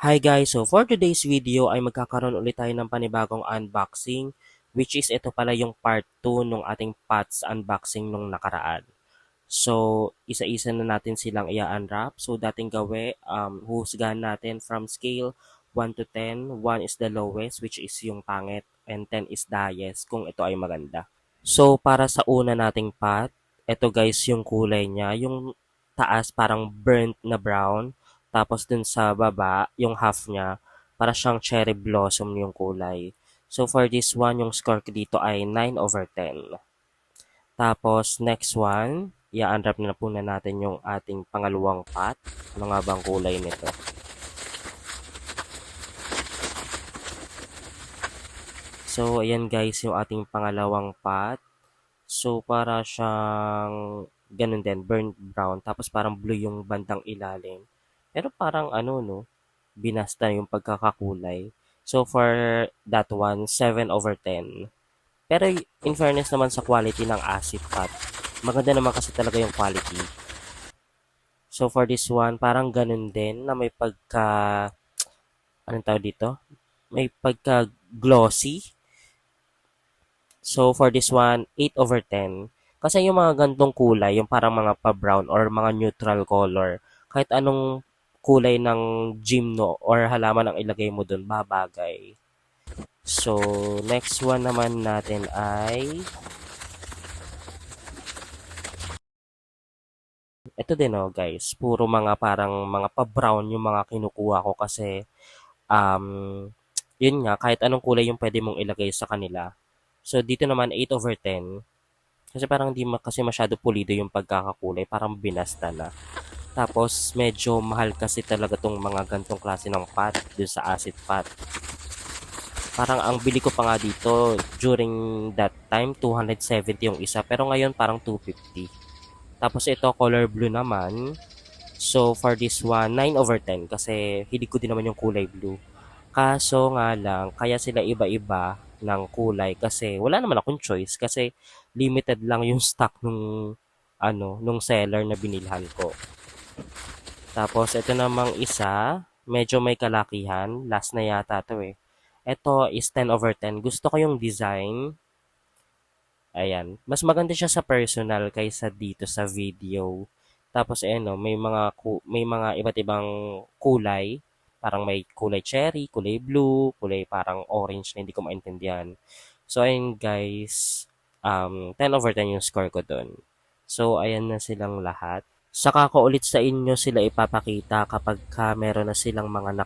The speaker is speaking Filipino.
Hi guys, so for today's video ay magkakaroon ulit tayo ng panibagong unboxing, which is ito pala yung part 2 nung ating pots unboxing nung nakaraan. So isa-isa na natin silang i-unwrap. So dating gawi, huhusgahan natin from scale 1 to 10. 1 is the lowest, which is yung pangit, and 10 is the highest kung ito ay maganda. So para sa una nating pot, ito guys yung kulay niya, yung taas parang burnt na brown, tapos dun sa baba, yung half niya, para siyang cherry blossom yung kulay. So for this one, yung score ko dito ay 9/10. Tapos next one, i-unwrap na po na natin yung ating pangalawang pot. Ano nga bang kulay nito? So ayan guys, yung ating pangalawang pot. So para siyang ganun din, burnt brown, tapos parang blue yung bandang ilalim. Pero parang ano no, binasta yung pagkakakulay. So for that one, 7/10. Pero in fairness naman sa quality ng acid pot, maganda naman kasi talaga yung quality. So for this one, parang ganun din na may pagka, anong tawag dito? May pagka glossy. So for this one, 8/10. Kasi yung mga gantong kulay, yung parang mga pa-brown or mga neutral color, kahit anong kulay ng gymno or halaman ang ilagay mo dun, babagay. So, next one naman natin ay ito din oh guys, puro mga parang mga pa-brown yung mga kinukuha ko kasi um, yun nga, kahit anong kulay yung pwede mong ilagay sa kanila. So, dito naman 8/10. Kasi parang di kasi masyado pulido yung pagkakakulay, parang binasta na. Tapos, medyo mahal kasi talaga tong mga gantong klase ng pot dun sa acid pot. Parang ang bili ko pa nga dito during that time, 270 yung isa. Pero ngayon parang 250. Tapos ito, color blue naman. So, for this one, 9/10 kasi hindi ko din naman yung kulay blue. Kaso nga lang, kaya sila iba-iba ng kulay kasi wala naman akong choice kasi limited lang yung stock nung seller na binilhan ko. Tapos ito namang isa, medyo may kalakihan, last na yata to eh. Ito is 10/10. Gusto ko yung design. Ayan, mas maganda siya sa personal kaysa dito sa video. Tapos ayan no, may mga iba't ibang kulay. Parang may kulay cherry, kulay blue, kulay parang orange na hindi ko maintindihan. So ayun guys, 10/10 yung score ko dun. So ayan na silang lahat. Saka ko ulit sa inyo sila ipapakita kapag meron na silang mga